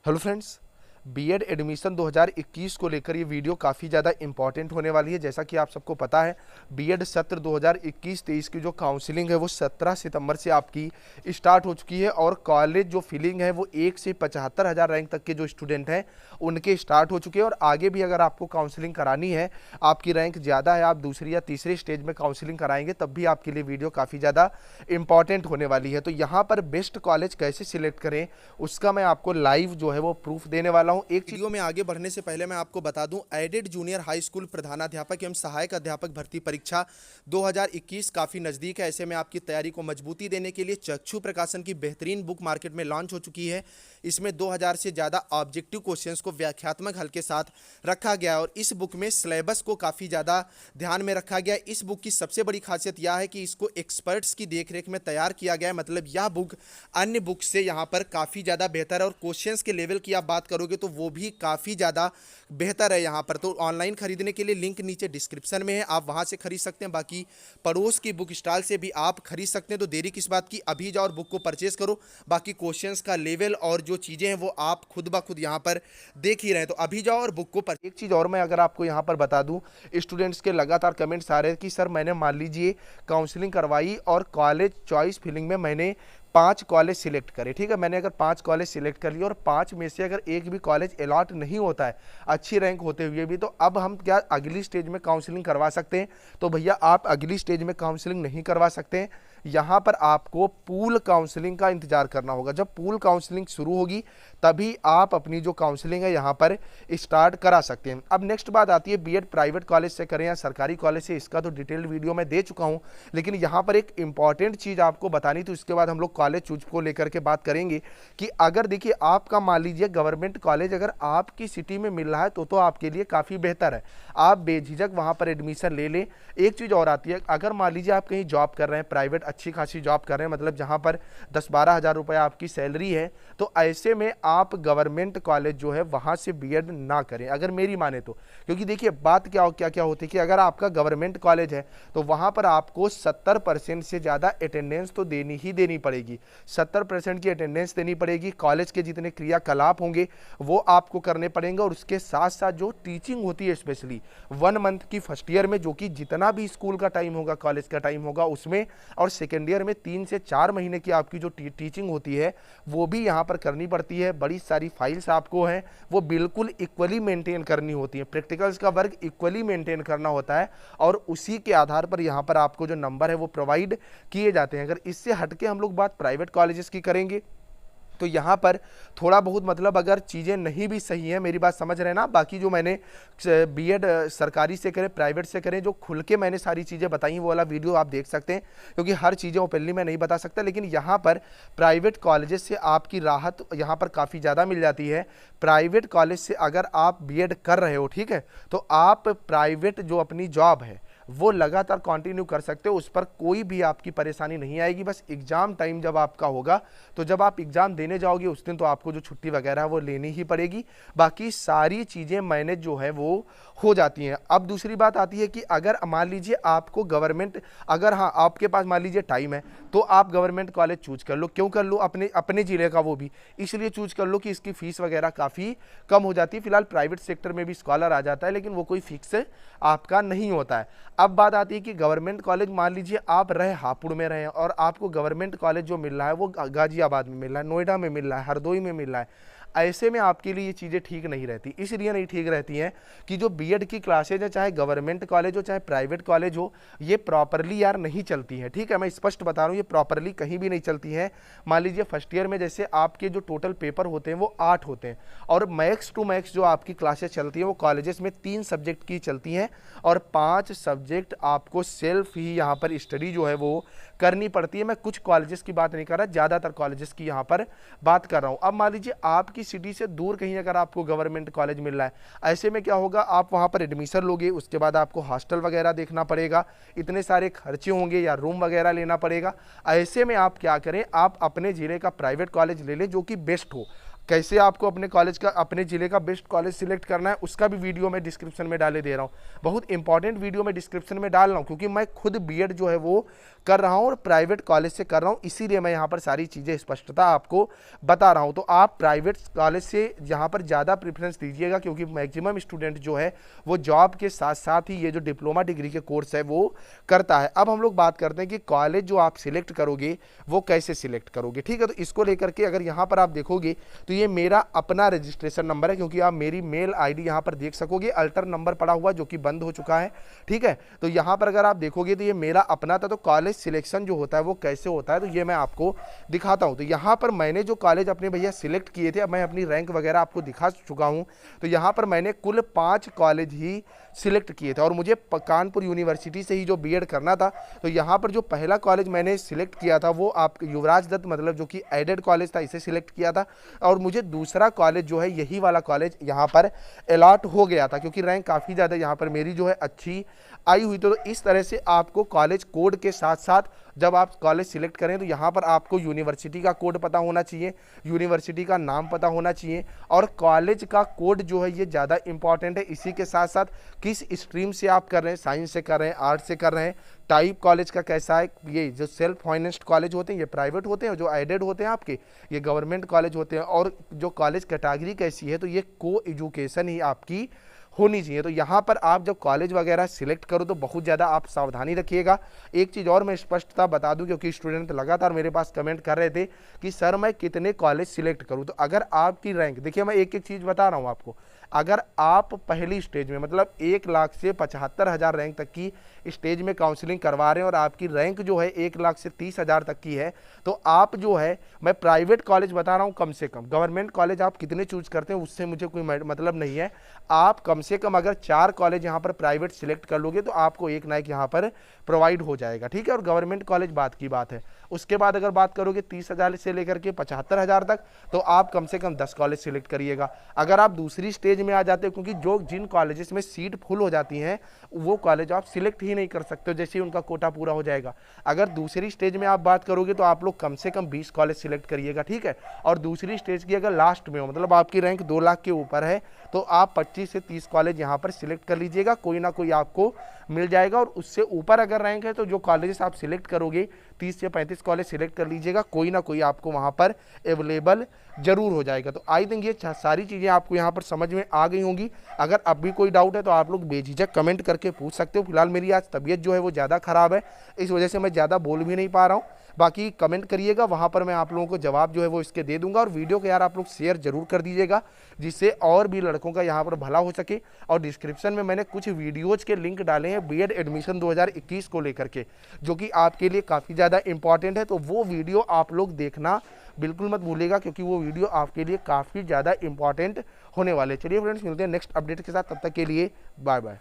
Hello friends. BEd admission 2021 को लेकर ये वीडियो काफ़ी ज़्यादा इंपॉर्टेंट होने वाली है। जैसा कि आप सबको पता है, बीएड सत्र 2021-23 की जो काउंसलिंग है वो 17 सितंबर से आपकी स्टार्ट हो चुकी है और कॉलेज जो फिलिंग है वो 1 से 75,000 रैंक तक के जो स्टूडेंट हैं उनके स्टार्ट हो चुके हैं। और आगे भी अगर आपको काउंसलिंग करानी है, आपकी रैंक ज़्यादा है, आप दूसरी या तीसरे स्टेज में काउंसलिंग कराएंगे, तब भी आपके लिए वीडियो काफ़ी ज़्यादा इंपॉर्टेंट होने वाली है। तो यहाँ पर बेस्ट कॉलेज कैसे सिलेक्ट करें उसका मैं आपको लाइव जो है वो प्रूफ देने वाला हूं। एक वीडियो में आगे बढ़ने से पहले मैं आपको बता दूं, एडेड जूनियर हाई स्कूल प्रधानाध्यापक एवं सहायक अध्यापक भर्ती परीक्षा 2021 काफ़ी नज़दीक है। ऐसे में आपकी तैयारी को मजबूती देने के लिए चक्षु प्रकाशन की बेहतरीन बुक मार्केट में लॉन्च हो चुकी है। इसमें 2000 से ज़्यादा ऑब्जेक्टिव क्वेश्चंस को व्याख्यात्मक हल के साथ रखा गया है और इस बुक में सिलेबस को काफ़ी ज़्यादा ध्यान में रखा गया है। इस बुक की सबसे बड़ी खासियत यह है कि इसको एक्सपर्ट्स की देखरेख में तैयार किया गया है। मतलब यह बुक अन्य बुक से यहाँ पर काफ़ी ज़्यादा बेहतर है और क्वेश्चंस के लेवल की आप बात करोगे तो वो भी काफ़ी ज़्यादा बेहतर है यहाँ पर। तो ऑनलाइन खरीदने के लिए लिंक नीचे डिस्क्रिप्शन में है, आप वहाँ से खरीद सकते हैं। बाकी पड़ोस की बुक स्टॉल से भी आप खरीद सकते हैं। तो देरी किस बात की, अभी जाओ और बुक को परचेज करो। बाकी क्वेश्चंस का लेवल और जो चीज़ें हैं वो आप खुद ब खुद यहाँ पर देख ही रहे हैं। तो अभी जाओ और बुक को एक चीज़ और मैं अगर आपको यहाँ पर बता दूँ, स्टूडेंट्स के लगातार कमेंट्स आ रहे हैं कि सर मैंने मान लीजिए काउंसलिंग करवाई और कॉलेज चॉइस फिलिंग में मैंने 5 कॉलेज सिलेक्ट करे। ठीक है, मैंने अगर 5 कॉलेज सिलेक्ट कर लिया और 5 में से अगर एक भी कॉलेज अलॉट नहीं होता है अच्छी रैंक होते हुए भी, तो अब हम क्या अगली स्टेज में काउंसलिंग करवा सकते हैं? तो भैया आप अगली स्टेज में काउंसलिंग नहीं करवा सकते हैं। यहाँ पर आपको पूल काउंसलिंग का इंतजार करना होगा। जब पूल काउंसलिंग शुरू होगी तभी आप अपनी जो काउंसलिंग है यहाँ पर स्टार्ट करा सकते हैं। अब नेक्स्ट बात आती है बीएड प्राइवेट कॉलेज से करें या सरकारी कॉलेज से, इसका तो डिटेल्ड वीडियो मैं दे चुका हूँ। लेकिन यहाँ पर एक इंपॉर्टेंट चीज़ आपको बतानी, तो इसके बाद हम लोग कॉलेज चूज को लेकर के बात करेंगे कि अगर देखिए आपका मान लीजिए गवर्नमेंट कॉलेज अगर आपकी सिटी में मिल रहा है तो आपके लिए काफ़ी बेहतर है, आप बेझिझक वहाँ पर एडमिशन ले लें। एक चीज़ और आती है, अगर मान लीजिए आप कहीं जॉब कर रहे हैं, प्राइवेट अच्छी खासी जॉब कर रहे हैं, मतलब जहाँ पर 10-12 हज़ार रुपये आपकी सैलरी है, तो ऐसे में आप गवर्नमेंट कॉलेज जो है वहाँ से बीएड ना करें अगर मेरी माने तो। क्योंकि देखिए बात क्या होती है कि अगर आपका गवर्नमेंट कॉलेज है तो वहाँ पर आपको 70% से ज़्यादा अटेंडेंस तो देनी ही देनी पड़ेगी। 70% की अटेंडेंस देनी पड़ेगी। कॉलेज के जितने क्रियाकलाप होंगे वो आपको करने पड़ेंगे और उसके साथ साथ जो टीचिंग होती है, स्पेशली 1 मंथ की फर्स्ट ईयर में, जो कि जितना भी स्कूल का टाइम होगा, कॉलेज का टाइम होगा उसमें, और सेकेंड ईयर में 3 से 4 महीने की आपकी जो टीचिंग होती है वो भी यहाँ पर करनी पड़ती है। बड़ी सारी फाइल्स आपको हैं वो बिल्कुल इक्वली मेंटेन करनी होती है। प्रैक्टिकल्स का वर्क इक्वली मेंटेन करना होता है और उसी के आधार पर यहाँ पर आपको जो नंबर है वो प्रोवाइड किए जाते हैं। अगर इससे हटके हम लोग बात प्राइवेट कॉलेजेस की करेंगे तो यहाँ पर थोड़ा बहुत मतलब अगर चीज़ें नहीं भी सही हैं, मेरी बात समझ रहे हैं ना। बाकी जो मैंने बीएड सरकारी से करें प्राइवेट से करें, जो खुल के मैंने सारी चीज़ें बताई वो वाला वीडियो आप देख सकते हैं, क्योंकि हर चीज़ें ओपनली मैं नहीं बता सकता। लेकिन यहाँ पर प्राइवेट कॉलेजेस से आपकी राहत यहाँ पर काफ़ी ज़्यादा मिल जाती है। प्राइवेट कॉलेज से अगर आप बीएड कर रहे हो, ठीक है, तो आप प्राइवेट जो अपनी जॉब है वो लगातार कंटिन्यू कर सकते हो, उस पर कोई भी आपकी परेशानी नहीं आएगी। बस एग्जाम टाइम जब आपका होगा तो जब आप एग्जाम देने जाओगे उस दिन तो आपको जो छुट्टी वगैरह है वो लेनी ही पड़ेगी। बाकी सारी चीज़ें मैनेज जो है वो हो जाती हैं। अब दूसरी बात आती है कि अगर मान लीजिए आपको गवर्नमेंट, अगर हाँ आपके पास मान लीजिए टाइम है तो आप गवर्नमेंट कॉलेज चूज कर लो। क्यों कर लो? अपने अपने ज़िले का, वो भी इसलिए चूज कर लो कि इसकी फीस वगैरह काफ़ी कम हो जाती है। फिलहाल प्राइवेट सेक्टर में भी स्कॉलर आ जाता है लेकिन वो कोई फिक्स आपका नहीं होता है। अब बात आती है कि गवर्नमेंट कॉलेज, मान लीजिए आप रहे हापुड़ में रहे और आपको गवर्नमेंट कॉलेज जो मिल रहा है वो गाजियाबाद में मिल रहा है, नोएडा में मिल रहा है, हरदोई में मिल रहा है। ऐसे में आपके लिए ये चीज़ें ठीक नहीं रहती। इसलिए नहीं ठीक रहती हैं कि जो बीएड की क्लासेज है, चाहे गवर्नमेंट कॉलेज हो चाहे प्राइवेट कॉलेज हो, ये प्रॉपरली यार नहीं चलती है। ठीक है, मैं स्पष्ट बता रहा हूँ, ये प्रॉपरली कहीं भी नहीं चलती है। मान लीजिए फर्स्ट ईयर में जैसे आपके जो टोटल पेपर होते हैं वो 8 होते हैं और मैक्स टू मैक्स जो आपकी क्लासेज चलती हैं वो कॉलेजेस में 3 सब्जेक्ट की चलती हैं और 5 सब्जेक्ट आपको सेल्फ ही यहाँ पर स्टडी जो है वो करनी पड़ती है। मैं कुछ कॉलेजेस की बात नहीं कर रहा, ज़्यादातर कॉलेजेस की यहाँ पर बात कर रहा हूँ। अब मान लीजिए आपकी सिटी से दूर कहीं अगर आपको गवर्नमेंट कॉलेज मिल रहा है, ऐसे में क्या होगा, आप वहाँ पर एडमिशन लोगे, उसके बाद आपको हॉस्टल वगैरह देखना पड़ेगा, इतने सारे खर्चे होंगे या रूम वगैरह लेना पड़ेगा। ऐसे में आप क्या करें, आप अपने ज़िले का प्राइवेट कॉलेज ले लें जो कि बेस्ट हो। कैसे आपको अपने कॉलेज का, अपने ज़िले का बेस्ट कॉलेज सिलेक्ट करना है, उसका भी वीडियो मैं डिस्क्रिप्शन में डाले दे रहा हूँ। बहुत इंपॉर्टेंट वीडियो मैं डिस्क्रिप्शन में डाल रहा हूँ, क्योंकि मैं खुद बीएड जो है वो कर रहा हूँ और प्राइवेट कॉलेज से कर रहा हूँ, इसीलिए मैं यहाँ पर सारी चीज़ें स्पष्टता आपको बता रहा हूँ। तो आप प्राइवेट कॉलेज से यहाँ पर ज़्यादा प्रेफरेंस दीजिएगा, क्योंकि मैक्सिमम स्टूडेंट जो है वो जॉब के साथ साथ ही ये जो डिप्लोमा डिग्री के कोर्स है वो करता है। अब हम लोग बात करते हैं कि कॉलेज जो आप सिलेक्ट करोगे वो कैसे सिलेक्ट करोगे, ठीक है। तो इसको लेकर के अगर यहाँ पर आप देखोगे तो ये मेरा अपना रजिस्ट्रेशन नंबर है, क्योंकि आप मेरी मेल आईडी यहाँ पर देख सकोगे, अल्टर नंबर पड़ा हुआ जो कि बंद हो चुका है, ठीक है। तो यहाँ पर अगर आप देखोगे तो ये मेरा अपना था। तो कॉलेज सिलेक्शन जो होता है वो कैसे होता है, तो ये मैं आपको दिखाता हूँ। तो यहाँ पर मैंने जो कॉलेज अपने भैया सिलेक्ट किए थे, अब मैं अपनी रैंक वगैरह आपको दिखा चुका हूँ। तो यहाँ पर मैंने कुल 5 कॉलेज ही सिलेक्ट किए थे और मुझे कानपुर यूनिवर्सिटी से ही जो बीएड करना था। तो यहाँ पर जो पहला कॉलेज मैंने सिलेक्ट किया था वो आप युवराज दत्त, मतलब जो कि एडेड कॉलेज था, इसे सिलेक्ट किया था। और मुझे दूसरा कॉलेज जो है यही वाला कॉलेज यहाँ पर अलॉट हो गया था, क्योंकि रैंक काफ़ी ज़्यादा यहाँ पर मेरी जो है अच्छी आई हुई। तो इस तरह से आपको कॉलेज कोड के साथ साथ जब आप कॉलेज सिलेक्ट करें तो यहाँ पर आपको यूनिवर्सिटी का कोड पता होना चाहिए, यूनिवर्सिटी का नाम पता होना चाहिए, और कॉलेज का कोड जो है ये ज़्यादा इंपॉर्टेंट है। इसी के साथ साथ किस स्ट्रीम से आप कर रहे हैं, साइंस से कर रहे हैं, आर्ट्स से कर रहे हैं, टाइप कॉलेज का कैसा है। ये जो सेल्फ फाइनेंस्ड कॉलेज होते हैं ये प्राइवेट होते हैं, जो एडेड होते हैं आपके ये गवर्नमेंट कॉलेज होते हैं। और जो कॉलेज कैटेगरी कैसी है, तो ये को एजुकेशन ही आपकी होनी चाहिए। तो यहाँ पर आप जब कॉलेज वगैरह सिलेक्ट करो तो बहुत ज़्यादा आप सावधानी रखिएगा। एक चीज़ और मैं स्पष्टता बता दूं, क्योंकि स्टूडेंट लगातार मेरे पास कमेंट कर रहे थे कि सर मैं कितने कॉलेज सिलेक्ट करूं। तो अगर आपकी रैंक, देखिए मैं एक एक चीज़ बता रहा हूं आपको, अगर आप पहली स्टेज में मतलब 1 लाख से 75,000 रैंक तक की स्टेज में काउंसलिंग करवा रहे हैं और आपकी रैंक जो है 1 लाख से 30,000 तक की है, तो आप जो है, मैं प्राइवेट कॉलेज बता रहा हूँ कम से कम, गवर्नमेंट कॉलेज आप कितने चूज करते हैं उससे मुझे कोई मतलब नहीं है। आप कम से कम अगर 4 कॉलेज यहाँ पर प्राइवेट सिलेक्ट कर लोगे तो आपको एक ना एक यहाँ पर प्रोवाइड हो जाएगा, ठीक है। और गवर्नमेंट कॉलेज बात की बात है। उसके बाद अगर बात करोगे 30,000 से लेकर के 75,000 तक, तो आप कम से कम 10 कॉलेज सिलेक्ट करिएगा। अगर आप दूसरी स्टेज में आ जाते हो, क्योंकि जो जिन कॉलेजेस में सीट फुल हो जाती हैं वो कॉलेज आप सिलेक्ट ही नहीं कर सकते हो जैसे ही उनका कोटा पूरा हो जाएगा। अगर दूसरी स्टेज में आप बात करोगे तो आप लोग कम से कम 20 कॉलेज सिलेक्ट करिएगा, ठीक है। और दूसरी स्टेज की अगर लास्ट में हो, मतलब आपकी रैंक 2 लाख के ऊपर है, तो आप 25 से 30 कॉलेज यहाँ पर सिलेक्ट कर लीजिएगा, कोई ना कोई आपको मिल जाएगा। और उससे ऊपर अगर रैंक है तो जो कॉलेजेस आप सिलेक्ट करोगे 30 से 35 कॉलेज सिलेक्ट कर लीजिएगा, कोई ना कोई आपको वहाँ पर अवेलेबल जरूर हो जाएगा। तो आई थिंक ये सारी चीज़ें आपको यहाँ पर समझ में आ गई होंगी। अगर अब भी कोई डाउट है तो आप लोग बेझिझक कमेंट करके पूछ सकते हो। फिलहाल मेरी आज तबीयत जो है वो ज़्यादा ख़राब है, इस वजह से मैं ज़्यादा बोल भी नहीं पा रहा हूँ। बाकी कमेंट करिएगा, वहाँ पर मैं आप लोगों को जवाब जो है वो इसके दे दूंगा। और वीडियो को यार आप लोग शेयर जरूर कर दीजिएगा, जिससे और भी लड़कों का यहाँ पर भला हो सके। और डिस्क्रिप्शन में मैंने कुछ वीडियोज़ के लिंक डाले हैं बीएड एडमिशन 2021 को लेकर के, जो कि आपके लिए काफ़ी ज़्यादा इंपॉर्टेंट है। तो वो वीडियो आप लोग देखना बिल्कुल मत भूलिएगा, क्योंकि वो वीडियो आपके लिए काफ़ी ज़्यादा इंपॉर्टेंट होने वाले। चलिए फ्रेंड्स, मिलते हैं नेक्स्ट अपडेट के साथ, तब तक के लिए बाय बाय।